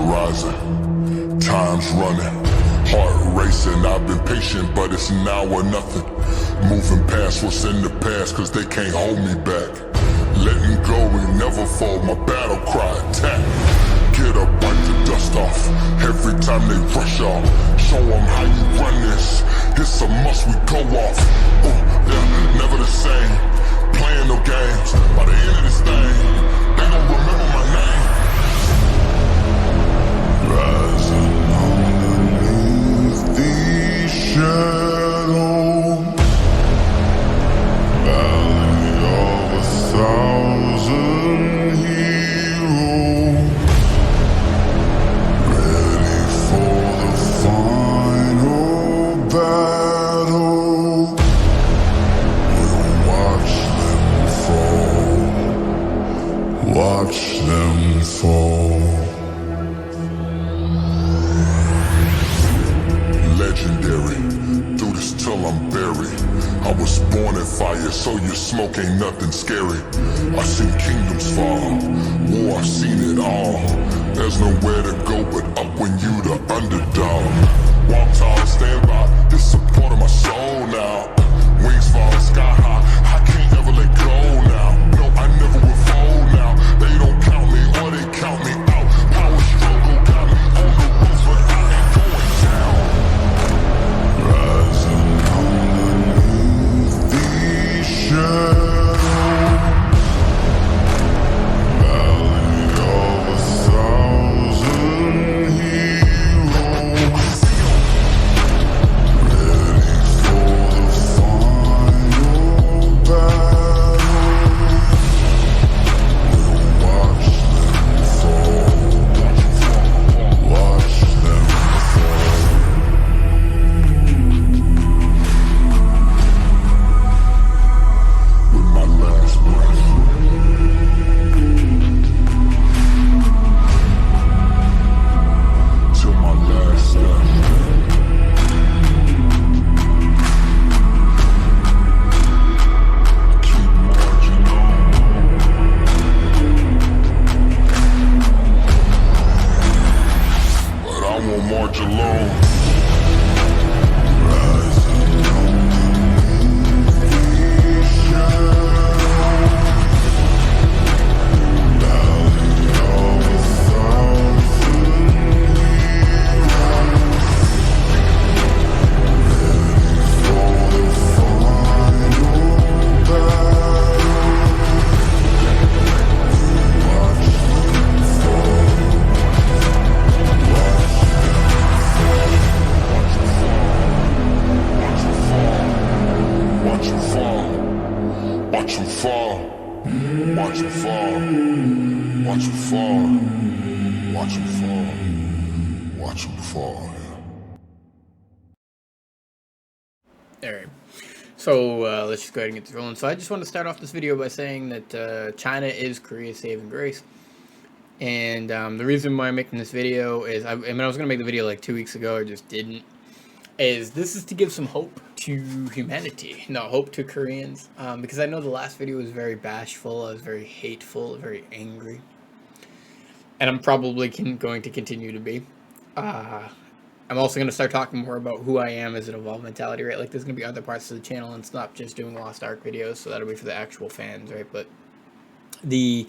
horizon. Time's running, heart racing. I've been patient, but it's now or nothing. Moving past what's in the past, cause they can't hold me back. Letting go and never fall, my battle cry, attack. Get up, wipe the dust off, every time they rush off. Show them how you run this, it's a must, we go off. Yeah, never the same, playing no games. By the end of this thing, they gon' remember my name. Rising underneath these shadows, valley of 1,000 heroes, ready for the final battle. We'll watch them fall, watch them fall. Legendary, do this till I'm buried. I was born in fire, so your smoke ain't nothing scary. I've seen kingdoms fall, war, I've seen it all. There's nowhere to go but up when you the underdog. Walk tall, stand by, this support of my soul now. Wings fall sky high, I can't ever let go now. No, I never will fold now. They don't count me or they count me out. Power struggle got me on the roof, but I ain't going down. Rising underneath these shadows, valley of 1,000 heroes, ready for the final battle. We'll watch them fall, watch them fall. With my last breath, till my last step. Keep marching on, but I won't march alone. Rising underneath these shadows, valley of 1,000 heroes, ready for the final battle. Watch them fall, watch them fall, watch them fall, watch them fall, watch them fall, watch them fall. Alright, so let's just go ahead and get this rolling. So I just want to start off this video by saying that China is Korea's saving grace. And the reason why I'm making this video is, I was going to make the video like 2 weeks ago, I just didn't. This is to give some hope to humanity, no, hope to Koreans, because I know the last video was very bashful, I was very hateful, very angry, and I'm probably going to continue to be. I'm also going to start talking more about who I am as an evolved mentality, right? Like, there's going to be other parts of the channel, and it's not just doing Lost Ark videos, so that'll be for the actual fans, right? But the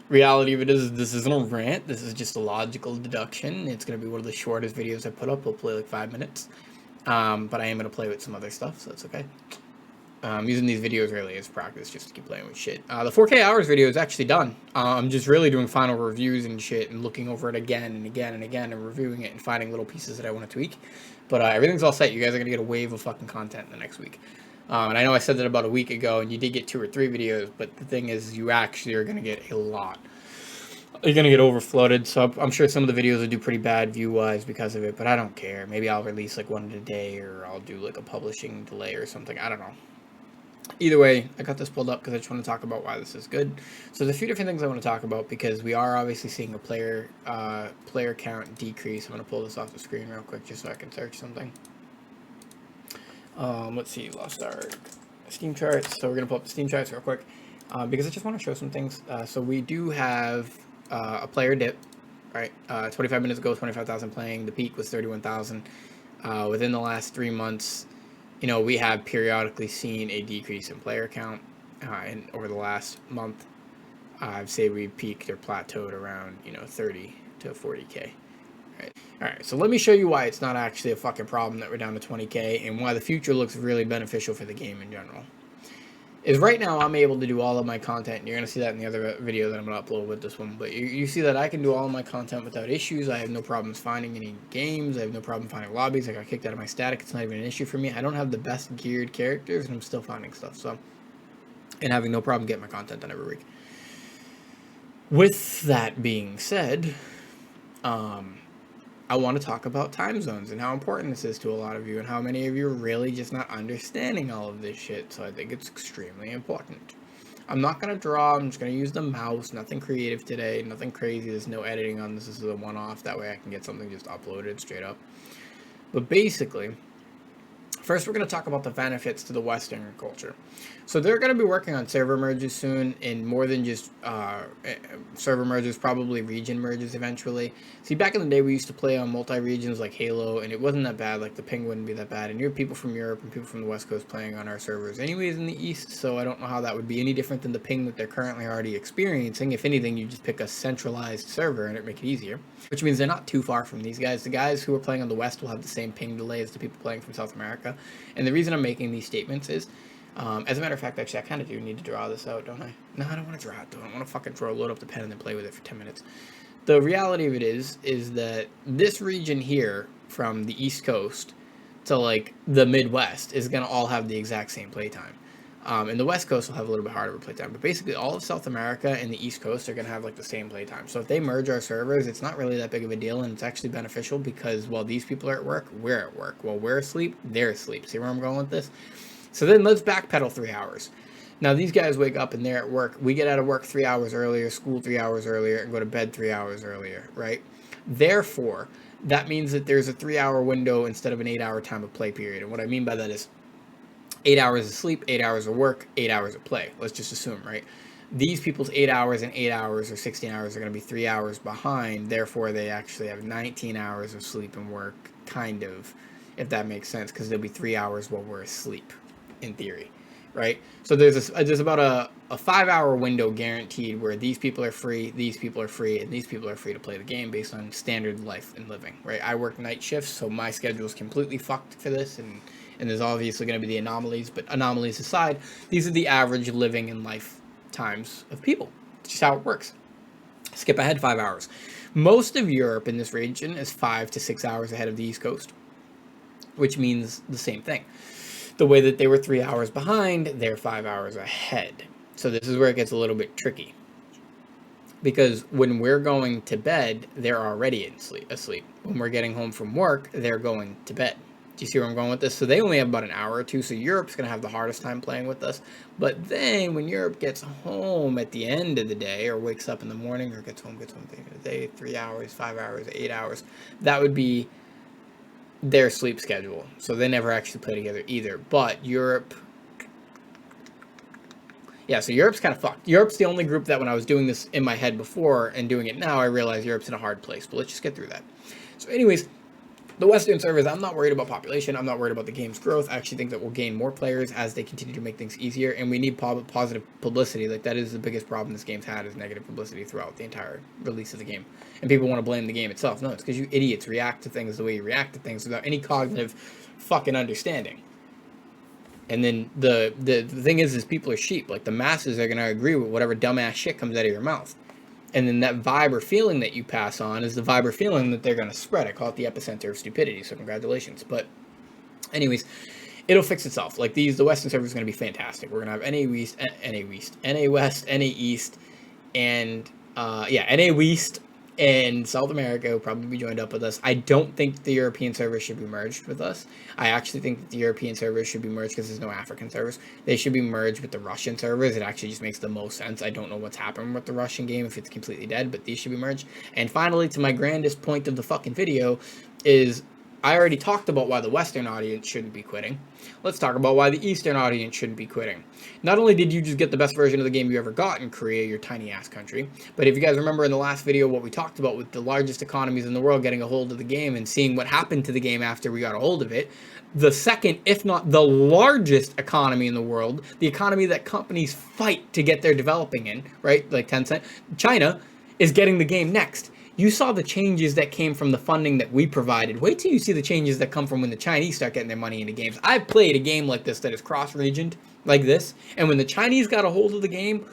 reality of it is, this isn't a rant, this is just a logical deduction. It's going to be one of the shortest videos I put up, hopefully like 5 minutes. But I am going to play with some other stuff, so that's okay. Using these videos really as practice, just to keep playing with shit. The 4K hours video is actually done. I'm just really doing final reviews and shit, and looking over it again and again and again, and reviewing it, and finding little pieces that I want to tweak. But everything's all set. You guys are going to get a wave of fucking content in the next week. And I know I said that about a week ago, and you did get 2 or 3 videos, but the thing is, you actually are going to get a lot. You're going to get overflooded, so I'm sure some of the videos will do pretty bad view-wise because of it, but I don't care. Maybe I'll release like one a day, or I'll do like a publishing delay or something. I don't know. Either way, I got this pulled up because I just want to talk about why this is good. So there's a few different things I want to talk about because we are obviously seeing a player count decrease. I'm going to pull this off the screen real quick just so I can search something. Let's see, Lost Ark, Steam charts. So we're going to pull up the Steam charts real quick because I just want to show some things. So we do have a player dip. right? 25 minutes ago, 25,000 playing. The peak was 31,000. Within the last 3 months, we have periodically seen a decrease in player count. And over the last month, I'd say we peaked or plateaued around 30 to 40K. All right, so let me show you why it's not actually a fucking problem that we're down to 20K and why the future looks really beneficial for the game in general. Is right now I'm able to do all of my content, and you're going to see that in the other video that I'm going to upload with this one, but you see that I can do all of my content without issues. I have no problems finding any games. I have no problem finding lobbies. I got kicked out of my static. It's not even an issue for me. I don't have the best geared characters, and I'm still finding stuff, and having no problem getting my content done every week. With that being said, I want to talk about time zones and how important this is to a lot of you and how many of you are really just not understanding all of this shit. So I think it's extremely important. I'm not going to draw. I'm just going to use the mouse. Nothing creative today. Nothing crazy. There's no editing on this. This is a one-off. That way I can get something just uploaded straight up. But basically, first we're going to talk about the benefits to the Western culture. So they're going to be working on server merges soon, and more than just server merges, probably region merges eventually. See, back in the day we used to play on multi-regions like Halo, and it wasn't that bad, like the ping wouldn't be that bad, and you have people from Europe and people from the West Coast playing on our servers anyways in the East, so I don't know how that would be any different than the ping that they're currently already experiencing. If anything, you just pick a centralized server and it make it easier, which means they're not too far from these guys. The guys who are playing on the West will have the same ping delay as the people playing from South America, and the reason I'm making these statements is, as a matter of fact, actually, I kind of do need to draw this out, don't I? No, I don't want to draw it, though. I don't want to fucking load up the pen and then play with it for 10 minutes. The reality of it is that this region here, from the East Coast to, like, the Midwest, is going to all have the exact same playtime. And the West Coast will have a little bit harder of a playtime. But basically, all of South America and the East Coast are going to have, like, the same playtime. So if they merge our servers, it's not really that big of a deal, and it's actually beneficial because while these people are at work, we're at work. While we're asleep, they're asleep. See where I'm going with this? So then let's backpedal 3 hours. Now these guys wake up and they're at work. We get out of work 3 hours earlier, school 3 hours earlier, and go to bed 3 hours earlier, right? Therefore, that means that there's a 3-hour window instead of an 8-hour time of play period. And what I mean by that is 8 hours of sleep, 8 hours of work, 8 hours of play. Let's just assume, right? These people's 8 hours and 8 hours or 16 hours are going to be 3 hours behind. Therefore, they actually have 19 hours of sleep and work, kind of, if that makes sense, because there'll be 3 hours while we're asleep. In theory, right? So there's about a 5-hour window guaranteed where these people are free, these people are free, and these people are free to play the game based on standard life and living, right? I work night shifts, so my schedule is completely fucked for this, and there's obviously going to be the anomalies, but anomalies aside, these are the average living and life times of people. It's just how it works. Skip ahead 5 hours. Most of Europe in this region is 5 to 6 hours ahead of the East Coast, which means the same thing. The way that they were 3 hours behind, they're 5 hours ahead. So this is where it gets a little bit tricky. Because when we're going to bed, they're already asleep. When we're getting home from work, they're going to bed. Do you see where I'm going with this? So they only have about an hour or two, so Europe's going to have the hardest time playing with us. But then when Europe gets home at the end of the day, or wakes up in the morning, or gets home at the end of the day, 3 hours, 5 hours, 8 hours, that would be their sleep schedule. So they never actually play together either. But Europe... Yeah, so Europe's kind of fucked. Europe's the only group that when I was doing this in my head before and doing it now, I realized Europe's in a hard place. But let's just get through that. So anyways, the Western servers, I'm not worried about population. I'm not worried about the game's growth. I actually think that we'll gain more players as they continue to make things easier. And we need positive publicity. Like, that is the biggest problem this game's had, is negative publicity throughout the entire release of the game. And people want to blame the game itself. No, it's because you idiots react to things the way you react to things without any cognitive fucking understanding. And then the thing is people are sheep. Like, the masses are going to agree with whatever dumbass shit comes out of your mouth. And then that vibe or feeling that you pass on is the vibe or feeling that they're going to spread. I call it the epicenter of stupidity, so congratulations. But anyways, it'll fix itself. Like, the Western server is going to be fantastic. We're going to have NA West, NA East, and NA West and South America will probably be joined up with us. I don't think the European servers should be merged with us. I actually think that the European servers should be merged because there's no African servers. They should be merged with the Russian servers. It actually just makes the most sense. I don't know what's happening with the Russian game, if it's completely dead, but these should be merged. And finally, to my grandest point of the fucking video, is I already talked about why the Western audience shouldn't be quitting. Let's talk about why the Eastern audience shouldn't be quitting. Not only did you just get the best version of the game you ever got in Korea, your tiny ass country, but if you guys remember in the last video what we talked about with the largest economies in the world getting a hold of the game and seeing what happened to the game after we got a hold of it, the second, if not the largest economy in the world, the economy that companies fight to get their developing in, right? Like Tencent, China is getting the game next. You saw the changes that came from the funding that we provided. Wait till you see the changes that come from when the Chinese start getting their money into games. I've played a game like this that is cross-regioned like this, and when the Chinese got a hold of the game,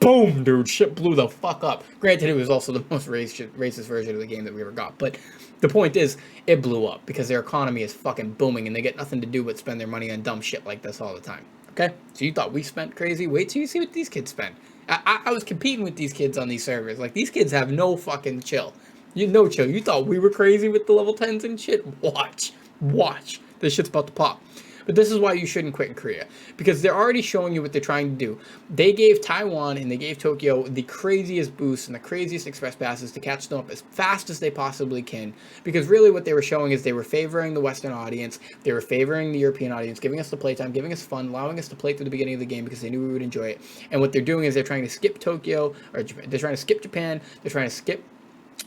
boom, dude, shit blew the fuck up. Granted, it was also the most racist version of the game that we ever got, but the point is, it blew up because their economy is fucking booming, and they get nothing to do but spend their money on dumb shit like this all the time. Okay? So you thought we spent crazy? Wait till you see what these kids spend. I was competing with these kids on these servers. Like, these kids have no fucking chill. No chill. You thought we were crazy with the level 10s and shit? Watch. Watch. This shit's about to pop. But this is why you shouldn't quit in Korea. Because they're already showing you what they're trying to do. They gave Taiwan and they gave Tokyo the craziest boosts and the craziest express passes to catch them up as fast as they possibly can. Because really what they were showing is they were favoring the Western audience. They were favoring the European audience, giving us the playtime, giving us fun, allowing us to play through the beginning of the game because they knew we would enjoy it. And what they're doing is they're trying to skip Tokyo, or they're trying to skip Japan, they're trying to skip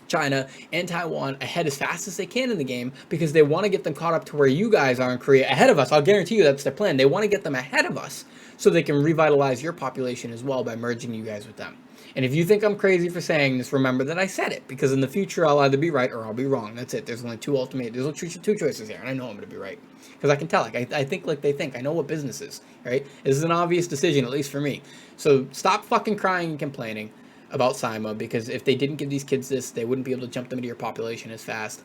China and Taiwan ahead as fast as they can in the game because they want to get them caught up to where you guys are in Korea ahead of us. I'll guarantee you that's their plan. They want to get them ahead of us so they can revitalize your population as well by merging you guys with them. And if you think I'm crazy for saying this, remember that I said it, because in the future I'll either be right or I'll be wrong. That's it. There's only two choices here, and I know I'm going to be right because I can tell. Like, I think like they think. I know what business is, right? This is an obvious decision, at least for me. So stop fucking crying and complaining about Sima, because if they didn't give these kids this, they wouldn't be able to jump them into your population as fast.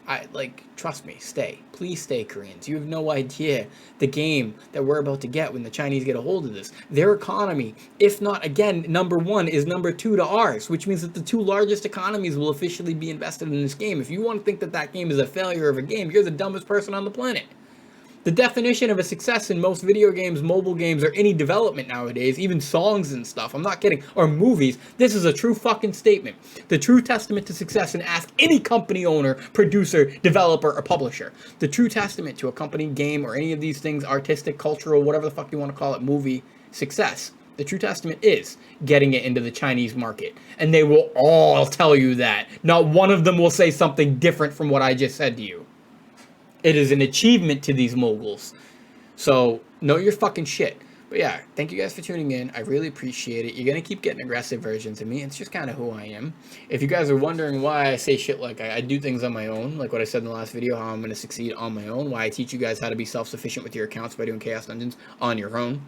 Trust me, stay. Please stay, Koreans. You have no idea the game that we're about to get when the Chinese get a hold of this. Their economy, if not, again, number one, is number two to ours, which means that the two largest economies will officially be invested in this game. If you want to think that that game is a failure of a game, you're the dumbest person on the planet. The definition of a success in most video games, mobile games, or any development nowadays, even songs and stuff, I'm not kidding, or movies, this is a true fucking statement. The true testament to success, and ask any company owner, producer, developer, or publisher. The true testament to a company, game, or any of these things, artistic, cultural, whatever the fuck you want to call it, movie, success. The true testament is getting it into the Chinese market. And they will all tell you that. Not one of them will say something different from what I just said to you. It is an achievement to these moguls. So, know your fucking shit. But yeah, thank you guys for tuning in. I really appreciate it. You're going to keep getting aggressive versions of me. It's just kind of who I am. If you guys are wondering why I say shit like I do things on my own, like what I said in the last video, how I'm going to succeed on my own, why I teach you guys how to be self-sufficient with your accounts by doing Chaos Dungeons on your own.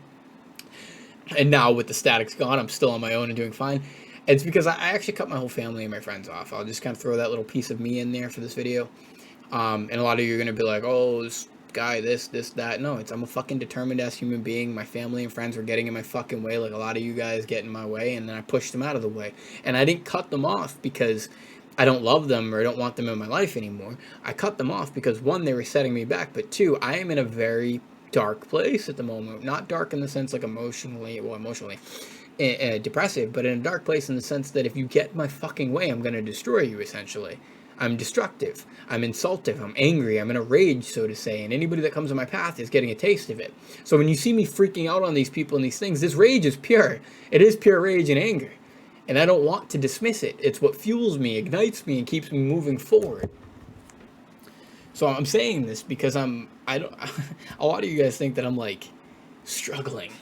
And now with the statics gone, I'm still on my own and doing fine. It's because I actually cut my whole family and my friends off. I'll just kind of throw that little piece of me in there for this video. And a lot of you are going to be like, oh, this guy, this, that. No, I'm a fucking determined ass human being. My family and friends were getting in my fucking way, like a lot of you guys get in my way, and then I pushed them out of the way. And I didn't cut them off because I don't love them or I don't want them in my life anymore. I cut them off because, one, they were setting me back, but two, I am in a very dark place at the moment. Not dark in the sense like emotionally depressive, but in a dark place in the sense that if you get my fucking way, I'm going to destroy you, essentially. I'm destructive, I'm insultive, I'm angry, I'm in a rage, so to say, and anybody that comes in my path is getting a taste of it. So when you see me freaking out on these people and these things, this rage is pure. It is pure rage and anger. And I don't want to dismiss it. It's what fuels me, ignites me, and keeps me moving forward. So I'm saying this because a lot of you guys think that I'm like struggling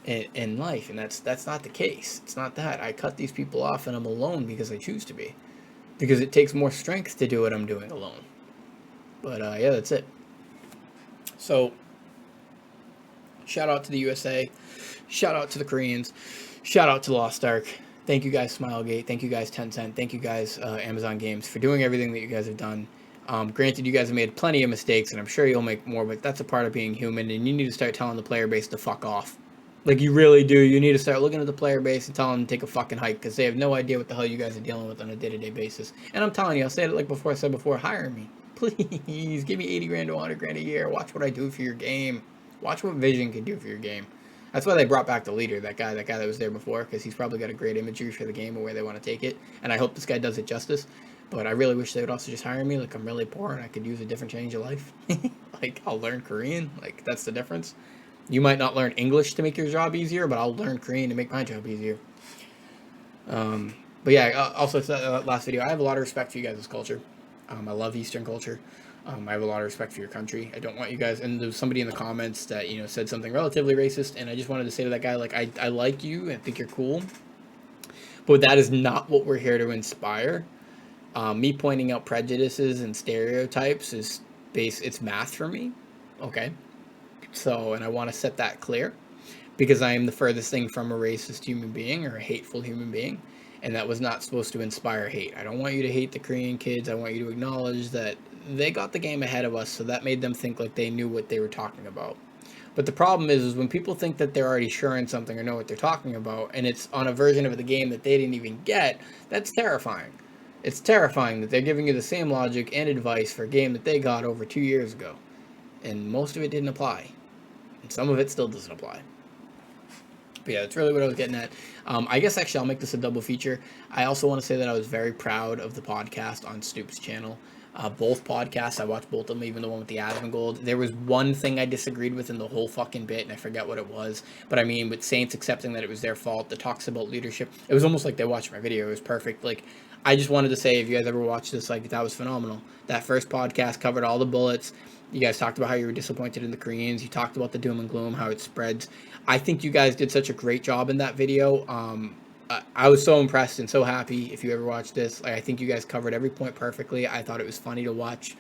in life, and that's not the case. It's not that. I cut these people off and I'm alone because I choose to be. Because it takes more strength to do what I'm doing alone. But, yeah, that's it. So, shout out to the USA. Shout out to the Koreans. Shout out to Lost Ark. Thank you guys, Smilegate. Thank you guys, Tencent. Thank you guys, Amazon Games, for doing everything that you guys have done. Granted, you guys have made plenty of mistakes, and I'm sure you'll make more, but that's a part of being human, and you need to start telling the player base to fuck off. Like, you really do. You need to start looking at the player base and telling them to take a fucking hike, because they have no idea what the hell you guys are dealing with on a day-to-day basis. And I'm telling you, I'll say it like before I said before, hire me. Please, give me 80 grand to 100 grand a year. Watch what I do for your game. Watch what Vision can do for your game. That's why they brought back the leader, that guy that was there before, because he's probably got a great imagery for the game or where they want to take it. And I hope this guy does it justice. But I really wish they would also just hire me. Like, I'm really poor and I could use a different change of life. Like, I'll learn Korean. Like, that's the difference. You might not learn English to make your job easier, but I'll learn Korean to make my job easier. But yeah, also last video, I have a lot of respect for you guys' culture. I love Eastern culture. I have a lot of respect for your country. I don't want you guys, and there was somebody in the comments that, you know, said something relatively racist, and I just wanted to say to that guy, like, I like you, I think you're cool, but that is not what we're here to inspire. Me pointing out prejudices and stereotypes is it's math for me, okay? So, and I want to set that clear, because I am the furthest thing from a racist human being or a hateful human being, and that was not supposed to inspire hate. I don't want you to hate the Korean kids. I want you to acknowledge that they got the game ahead of us, so that made them think like they knew what they were talking about. But the problem is when people think that they're already sure in something or know what they're talking about, and it's on a version of the game that they didn't even get, that's terrifying. It's terrifying that they're giving you the same logic and advice for a game that they got over 2 years ago. And most of it didn't apply. And some of it still doesn't apply. But yeah, that's really what I was getting at. I guess actually I'll make this a double feature. I also want to say that I was very proud of the podcast on Stoop's channel. Both podcasts, I watched both of them, even the one with the Asmongold. There was one thing I disagreed with in the whole fucking bit, and I forget what it was. But I mean, with Saints accepting that it was their fault, the talks about leadership, it was almost like they watched my video. It was perfect. Like, I just wanted to say, if you guys ever watched this, like, that was phenomenal. That first podcast covered all the bullets. You guys talked about how you were disappointed in the Koreans. You talked about the doom and gloom, how it spreads. I think you guys did such a great job in that video. I was so impressed and so happy if you ever watched this. Like, I think you guys covered every point perfectly. I thought it was funny to watch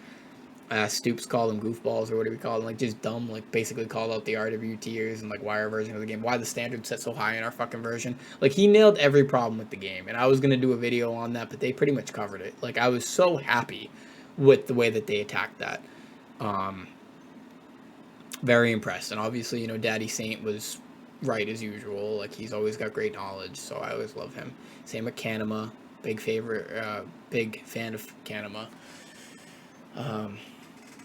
Stoops call them goofballs or whatever you call them, like just dumb, like basically called out the RWTers and like why our version of the game, why the standard set so high in our fucking version. Like, he nailed every problem with the game, and I was going to do a video on that, but they pretty much covered it. Like, I was so happy with the way that they attacked that. Very impressed. And obviously, you know, Daddy Saint was right as usual. Like, he's always got great knowledge, so I always love him. Same with Kanema, big fan of Kanema.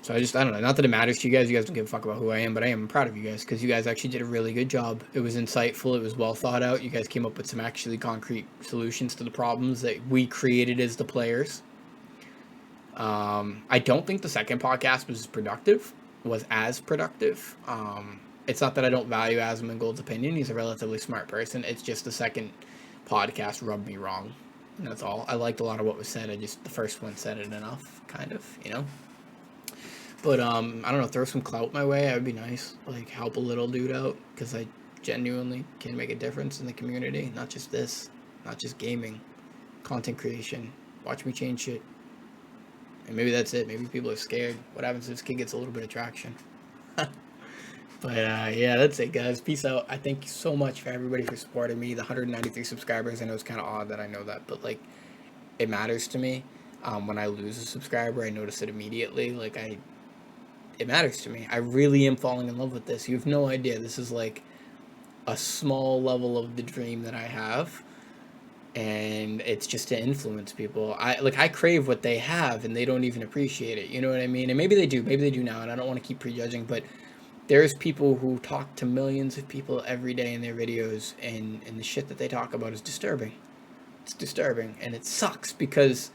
So I don't know, not that it matters to you guys don't give a fuck about who I am, but I am proud of you guys, because you guys actually did a really good job. It was insightful, it was well thought out. You guys came up with some actually concrete solutions to the problems that we created as the players. I don't think the second podcast was as productive. It's not that I don't value Asmongold's opinion. He's a relatively smart person. It's just the second podcast rubbed me wrong. And that's all. I liked a lot of what was said. The first one said it enough, kind of, you know? But, I don't know, throw some clout my way. That would be nice. Like, help a little dude out, because I genuinely can make a difference in the community. Not just this. Not just gaming. Content creation. Watch me change shit. And maybe that's it. Maybe people are scared. What happens if this kid gets a little bit of traction? But, yeah, that's it, guys. Peace out. I thank you so much for everybody for supporting me. The 193 subscribers, I know it's kind of odd that I know that, but, like, it matters to me. When I lose a subscriber, I notice it immediately. Like, it matters to me. I really am falling in love with this. You have no idea. This is, like, a small level of the dream that I have. And it's just to influence people. I crave what they have, and they don't even appreciate it. You know what I mean? And maybe they do. Maybe they do now, and I don't want to keep prejudging, but there's people who talk to millions of people every day in their videos, and the shit that they talk about is disturbing. It's disturbing, and it sucks, because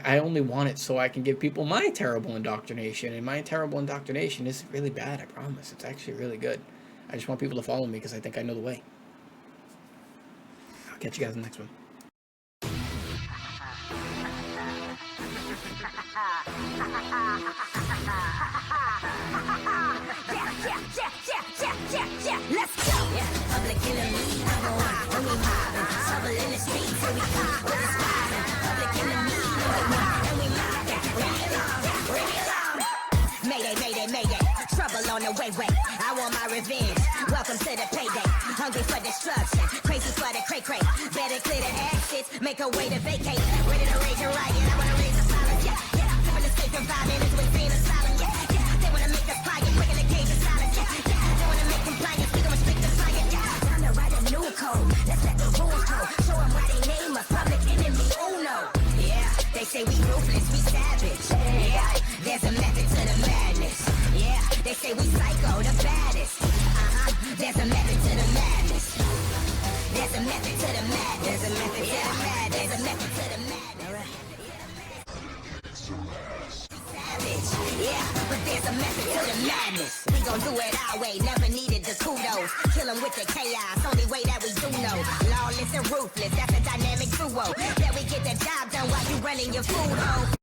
I only want it so I can give people my terrible indoctrination, and my terrible indoctrination isn't really bad, I promise. It's actually really good. I just want people to follow me because I think I know the way. I'll catch you guys in the next one. Let's go. Public enemy number one. When we mobbing, trouble in the streets, here we come with the spotting. Public enemy number one. And we mobbing. Bring it on. Mayday, mayday, mayday. Trouble on the way. I want my revenge. Welcome to the payday. Hungry for destruction. Crazy for the cray. Better clear the exits. Make a way to vacate. Ready to raise a riot. I wanna raise a silence. Yeah. Living the state surviving into a scene of silence. Yeah. They wanna make us quiet. Breaking the cage of silence. Yeah. They wanna make compliance. We gon' respect the science. Yeah. Time to write a new code. Let's let the rules go. Show them why they name us public enemy. Uno. Yeah. They say we ruthless. We savage. Yeah. There's a method to the madness. Yeah. They say we psycho, the baddest. There's a method to the madness. There's a method to the madness. There's a method to the madness. There's a method to the madness. there's a method to the madness. We gon' do it our way, never needed the kudos. Kill 'em with the chaos, only way that we do know. Lawless and ruthless, that's a dynamic duo. Yeah, we get the job done while you running your food home.